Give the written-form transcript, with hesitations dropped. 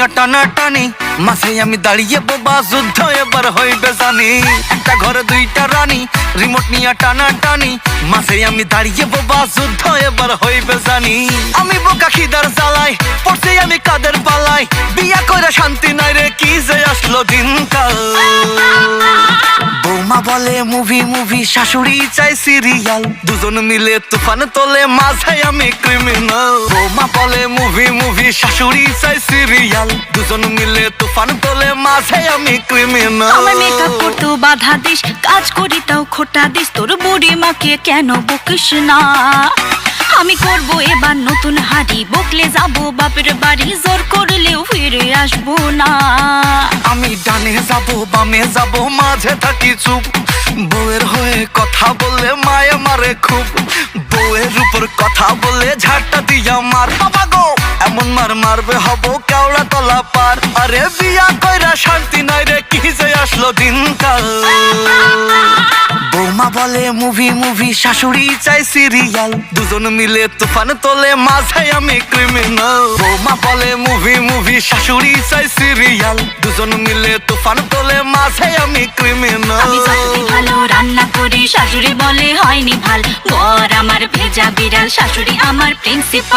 নিয়ে টানা টানি, মাঝে আমি দাঁড়িয়ে বোবা, যুদ্ধ এবার হইবে জানি। একটা ঘরে দুইটা রানী, রিমোট নিয়ে টানা টানি, মাঝে আমি দাঁড়িয়ে বোবা, যুদ্ধ এবার হইবে জানি। আমি বোকা খিদার জ্বালাই, পড়ছি আমি কাদের পালাই, বিয়া কইরা শান্তি নাই রে, কি যে আসলো দিনকাল। বৌমা বলে মুভি মুভি, শাশুড়ি চাই সিরিয়াল, দুজন মিলে তুফান তোলে, মাঝে আমি ক্রিমিনাল। বৌমা বলে মুভি মুভি, শাশুড়ি চাই সিরিয়াল, দুজন মিলে তুফান তোলে, মাঝে আমি ক্রিমিনাল। আমার মেকআপ করতে বাধা দিস, কাজ করি তাও খোটা দিস, তোর বুড়ি মাকে কেন বকিস না। আমি করব এবার নতুন হাড়ি, বকলে যাব বাপের বাড়ি, জোর করলেও ফিরে আসবো না। আমি ডানে যাব বামে যাব, মাঝে থাকি চুপ, বউয়ের হয়ে কথা বললে মায়ে মারে খুব। বউয়ের উপর কথা বললে ঝাড়টা দিয়া মার, বাবা গো এমন মার মারবে হব কেওড়া তলা পার। আরে বিয়া কইরা শান্তি নাই রে, কি যে আসলো দিনকাল। বৌমা বলে মুভি মুভি, শাশুড়ি চাই সিরিয়াল, দুজন মিলে তুফান তোলে, মাঝে আমি ক্রিমিনাল। বৌমা বলে মুভি মুভি, শাশুড়ি চাই সিরিয়াল, দুজন মিলে তুফান তোলে, মাঝে আমি ক্রিমিনাল। আমি যতদিন ভালো রান্না করি, শাশুড়ি বলে হয়নি ভাল, বর আমার ভেজা বিড়াল, শাশুড়ি আমার প্রিন্সিপাল।